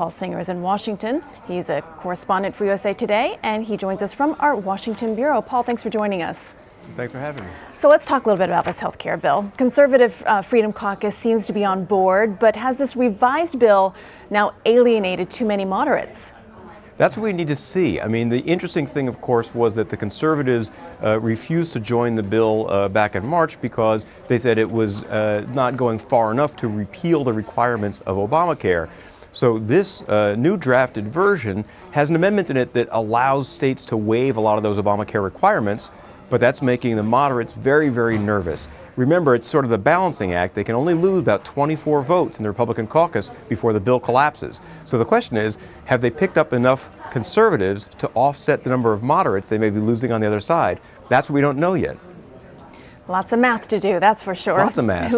Paul Singer is in Washington. He's a correspondent for USA Today, and he joins us from our Washington bureau. Paul, thanks for joining us. Thanks for having me. So let's talk a little bit about this health care bill. Conservative Freedom Caucus seems to be on board, but has this revised bill now alienated too many moderates? That's what we need to see. I mean, the interesting thing, of course, was that the conservatives refused to join the bill back in March because they said it was not going far enough to repeal the requirements of Obamacare. So this new drafted version has an amendment in it that allows states to waive a lot of those Obamacare requirements, but that's making the moderates very, very nervous. Remember, it's sort of the balancing act. They can only lose about 24 votes in the Republican caucus before the bill collapses. So the question is, have they picked up enough conservatives to offset the number of moderates they may be losing on the other side? That's what we don't know yet. Lots of math to do, that's for sure. Lots of math.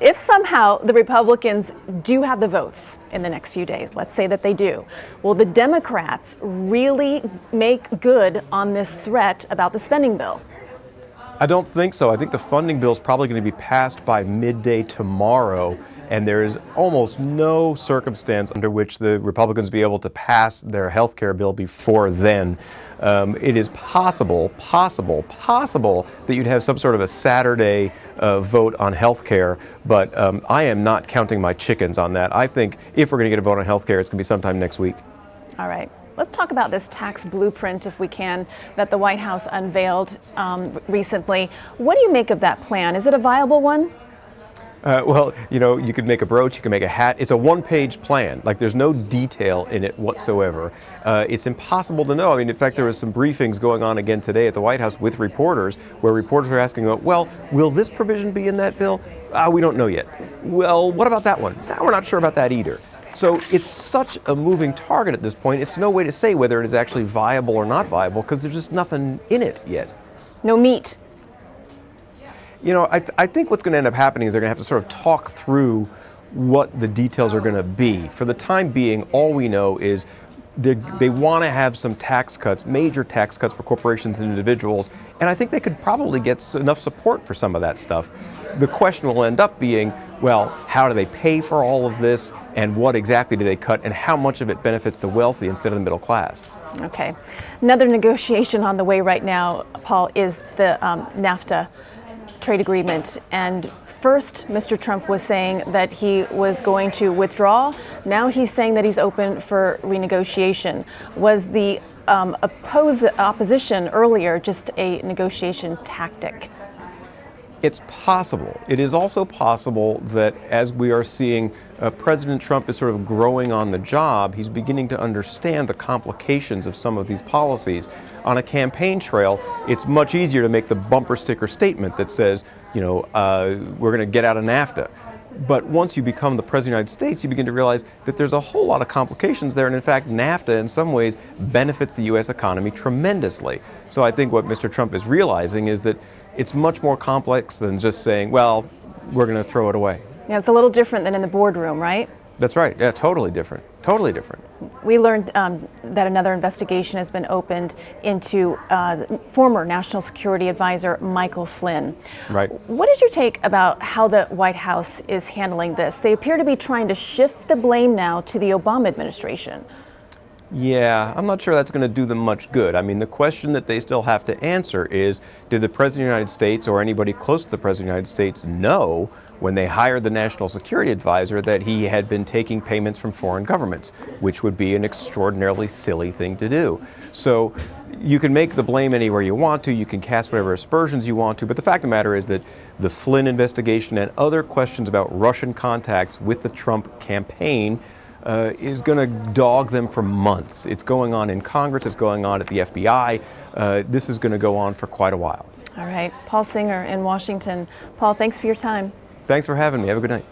If somehow the Republicans do have the votes in the next few days, let's say that they do, will the Democrats really make good on this threat about the spending bill? I don't think so. I think the funding bill is probably going to be passed by midday tomorrow, and there is almost no circumstance under which the Republicans will be able to pass their health care bill before then. It is possible that you'd have some sort of a Saturday vote on health care, but I am not counting my chickens on that. I think if we're going to get a vote on health care, it's going to be sometime next week. All right. Let's talk about this tax blueprint, if we can, that the White House unveiled recently. What do you make of that plan? Is it a viable one? Well, you know, you could make a brooch, you can make a hat. It's a one-page plan. Like, there's no detail in it whatsoever. It's impossible to know. I mean, in fact, there was some briefings going on again today at the White House with reporters, where reporters are asking about, well, will this provision be in that bill? We don't know yet. Well, what about that one? We're not sure about that either. So it's such a moving target at this point, it's no way to say whether it is actually viable or not viable, because there's just nothing in it yet. No meat. You know, I think what's going to end up happening is they're going to have to sort of talk through what the details are going to be. For the time being, all we know is they want to have some tax cuts, major tax cuts for corporations and individuals, and I think they could probably get enough support for some of that stuff. The question will end up being, well, how do they pay for all of this, and what exactly do they cut, and how much of it benefits the wealthy instead of the middle class? Okay. Another negotiation on the way right now, Paul, is the NAFTA trade agreement. And first, Mr. Trump was saying that he was going to withdraw. Now he's saying that he's open for renegotiation. Was the opposition earlier just a negotiation tactic? It's possible. It is also possible that as we are seeing President Trump is sort of growing on the job, he's beginning to understand the complications of some of these policies. On a campaign trail, it's much easier to make the bumper sticker statement that says, you know, we're going to get out of NAFTA. But once you become the President of the United States, you begin to realize that there's a whole lot of complications there. And in fact, NAFTA in some ways benefits the U.S. economy tremendously. So I think what Mr. Trump is realizing is that it's much more complex than just saying, well, we're going to throw it away. Yeah, it's a little different than in the boardroom, right? That's right. Yeah, totally different. Totally different. We learned that another investigation has been opened into former National Security Advisor Michael Flynn. Right. What is your take about how the White House is handling this? They appear to be trying to shift the blame now to the Obama administration. Yeah, I'm not sure that's going to do them much good. I mean, the question that they still have to answer is, did the President of the United States or anybody close to the President of the United States know when they hired the National Security Advisor that he had been taking payments from foreign governments, which would be an extraordinarily silly thing to do. So you can make the blame anywhere you want to, you can cast whatever aspersions you want to, but the fact of the matter is that the Flynn investigation and other questions about Russian contacts with the Trump campaign is going to dog them for months. It's going on in Congress, it's going on at the FBI. This is going to go on for quite a while. All right. Paul Singer in Washington. Paul, thanks for your time. Thanks for having me. Have a good night.